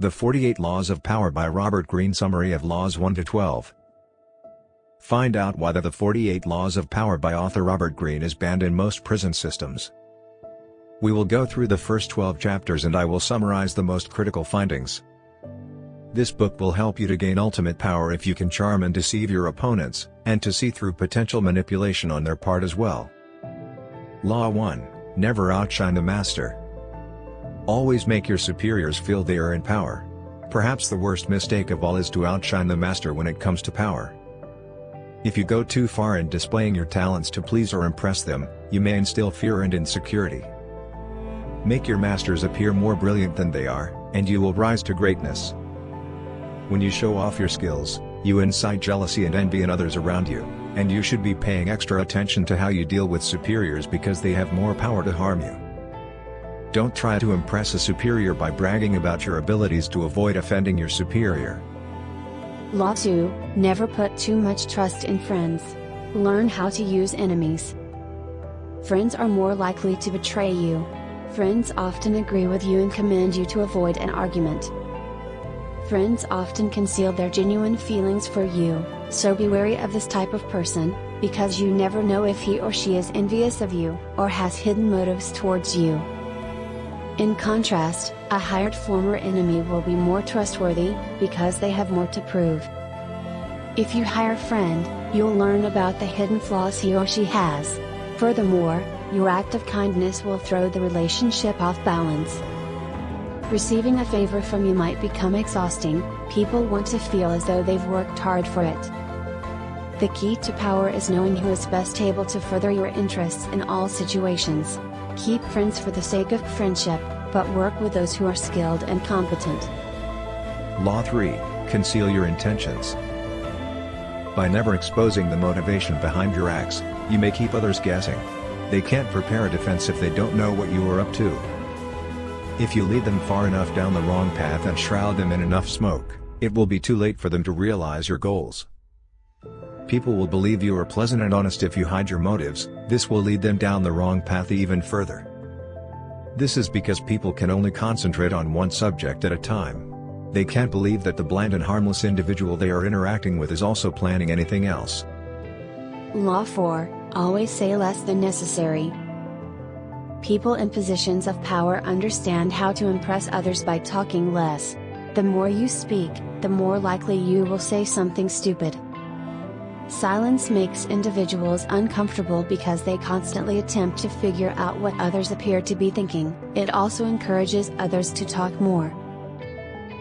The 48 Laws of Power by Robert Greene. Summary of Laws 1 to 12. Find out why the 48 Laws of Power by author Robert Greene is banned in most prison systems. We will go through the first 12 chapters and I will summarize the most critical findings. This book will help you to gain ultimate power if you can charm and deceive your opponents, and to see through potential manipulation on their part as well. Law 1, Never outshine the master. Always make your superiors feel they are in power. Perhaps the worst mistake of all is to outshine the master when it comes to power. If you go too far in displaying your talents to please or impress them, you may instill fear and insecurity. Make your masters appear more brilliant than they are, and you will rise to greatness. When you show off your skills, you incite jealousy and envy in others around you, and you should be paying extra attention to how you deal with superiors because they have more power to harm you. Don't try to impress a superior by bragging about your abilities to avoid offending your superior. Law 2, Never put too much trust in friends. Learn how to use enemies. Friends are more likely to betray you. Friends often agree with you and commend you to avoid an argument. Friends often conceal their genuine feelings for you, so be wary of this type of person, because you never know if he or she is envious of you, or has hidden motives towards you. In contrast, a hired former enemy will be more trustworthy, because they have more to prove. If you hire a friend, you'll learn about the hidden flaws he or she has. Furthermore, your act of kindness will throw the relationship off balance. Receiving a favor from you might become exhausting. People want to feel as though they've worked hard for it. The key to power is knowing who is best able to further your interests in all situations. Keep friends for the sake of friendship, but work with those who are skilled and competent. Law 3, Conceal your intentions. By never exposing the motivation behind your acts, you may keep others guessing. They can't prepare a defense if they don't know what you are up to. If you lead them far enough down the wrong path and shroud them in enough smoke, it will be too late for them to realize your goals. People will believe you are pleasant and honest if you hide your motives. This will lead them down the wrong path even further. This is because people can only concentrate on one subject at a time. They can't believe that the bland and harmless individual they are interacting with is also planning anything else. Law 4, Always say less than necessary. People in positions of power understand how to impress others by talking less. The more you speak, the more likely you will say something stupid. Silence makes individuals uncomfortable because they constantly attempt to figure out what others appear to be thinking. It also encourages others to talk more.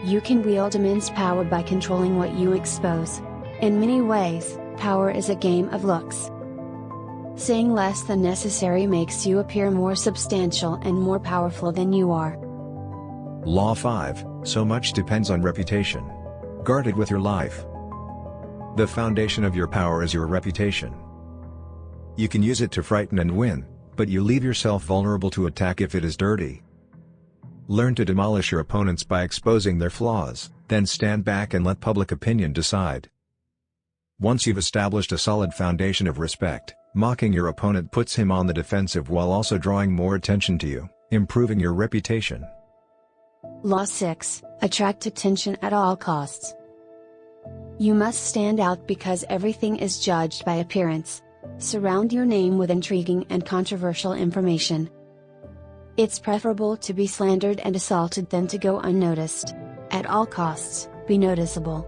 You can wield immense power by controlling what you expose. In many ways, power is a game of looks. Saying less than necessary makes you appear more substantial and more powerful than you are. Law 5, So much depends on reputation. Guard it with your life. The foundation of your power is your reputation. You can use it to frighten and win, but you leave yourself vulnerable to attack if it is dirty. Learn to demolish your opponents by exposing their flaws, then stand back and let public opinion decide. Once you've established a solid foundation of respect, mocking your opponent puts him on the defensive while also drawing more attention to you, improving your reputation. Law 6, Attract attention at all costs. You must stand out because everything is judged by appearance. Surround your name with intriguing and controversial information. It's preferable to be slandered and assaulted than to go unnoticed. At all costs, be noticeable.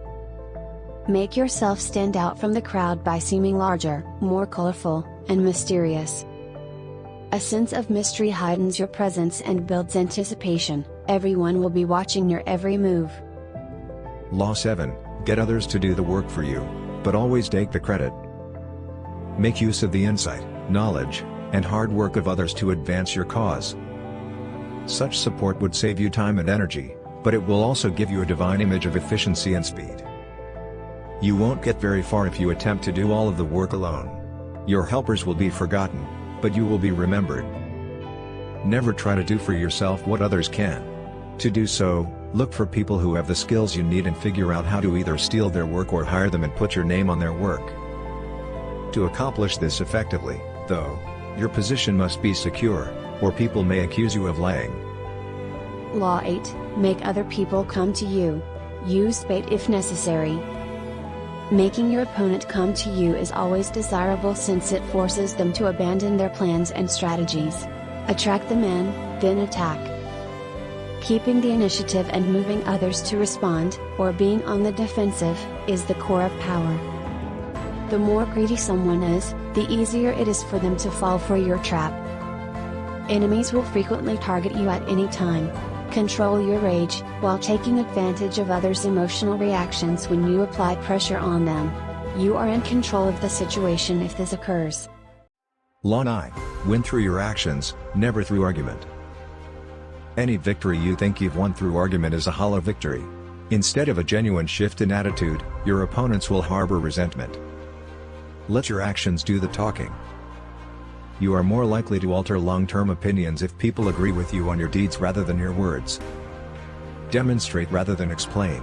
Make yourself stand out from the crowd by seeming larger, more colorful, and mysterious. A sense of mystery heightens your presence and builds anticipation. Everyone will be watching your every move. Law 7, Get others to do the work for you, but always take the credit. Make use of the insight, knowledge, and hard work of others to advance your cause. Such support would save you time and energy, but it will also give you a divine image of efficiency and speed. You won't get very far if you attempt to do all of the work alone. Your helpers will be forgotten, but you will be remembered. Never try to do for yourself what others can. To do so, look for people who have the skills you need and figure out how to either steal their work or hire them and put your name on their work. To accomplish this effectively, though, your position must be secure, or people may accuse you of lying. Law 8, make other people come to you. Use bait if necessary. Making your opponent come to you is always desirable since it forces them to abandon their plans and strategies. Attract them in, then attack. Keeping the initiative and moving others to respond, or being on the defensive, is the core of power. The more greedy someone is, the easier it is for them to fall for your trap. Enemies will frequently target you at any time. Control your rage, while taking advantage of others' emotional reactions when you apply pressure on them. You are in control of the situation if this occurs. Law 9, win through your actions, never through argument. Any victory you think you've won through argument is a hollow victory. Instead of a genuine shift in attitude, your opponents will harbor resentment. Let your actions do the talking. You are more likely to alter long-term opinions if people agree with you on your deeds rather than your words. Demonstrate rather than explain.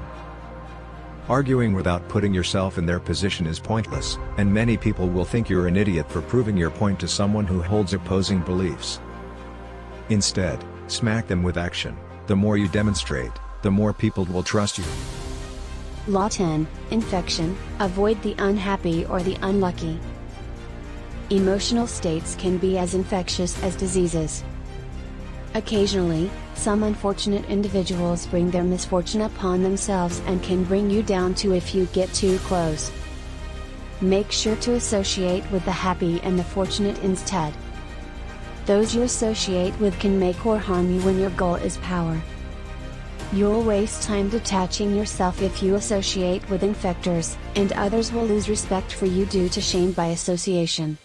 Arguing without putting yourself in their position is pointless, and many people will think you're an idiot for proving your point to someone who holds opposing beliefs. Instead, smack them with action. The more you demonstrate, the more people will trust you. Law 10, infection, avoid the unhappy or the unlucky. Emotional states can be as infectious as diseases. Occasionally, some unfortunate individuals bring their misfortune upon themselves and can bring you down too if you get too close. Make sure to associate with the happy and the fortunate instead. Those you associate with can make or harm you when your goal is power. You'll waste time detaching yourself if you associate with infectors, and others will lose respect for you due to shame by association.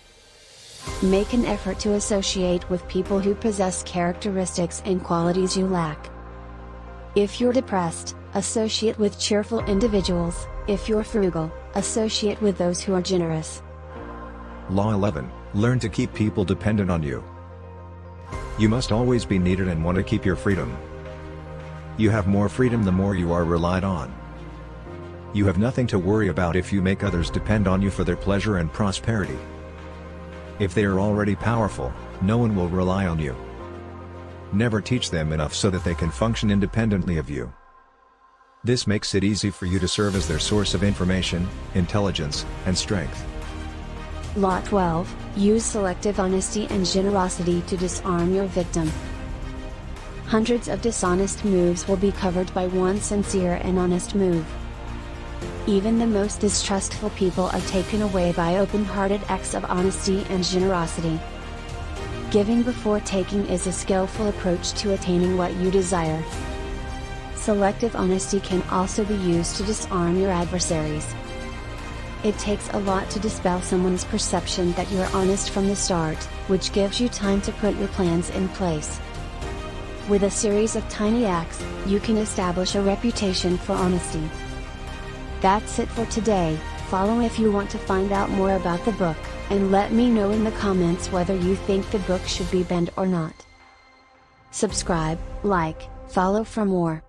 Make an effort to associate with people who possess characteristics and qualities you lack. If you're depressed, associate with cheerful individuals. If you're frugal, associate with those who are generous. Law 11, learn to keep people dependent on you. You must always be needed and want to keep your freedom. You have more freedom the more you are relied on. You have nothing to worry about if you make others depend on you for their pleasure and prosperity. If they are already powerful, no one will rely on you. Never teach them enough so that they can function independently of you. This makes it easy for you to serve as their source of information, intelligence, and strength. Law 12, use selective honesty and generosity to disarm your victim. Hundreds of dishonest moves will be covered by one sincere and honest move. Even the most distrustful people are taken away by open-hearted acts of honesty and generosity. Giving before taking is a skillful approach to attaining what you desire. Selective honesty can also be used to disarm your adversaries. It takes a lot to dispel someone's perception that you are honest from the start, which gives you time to put your plans in place. With a series of tiny acts, you can establish a reputation for honesty. That's it for today. Follow if you want to find out more about the book, and let me know in the comments whether you think the book should be banned or not. Subscribe, like, follow for more.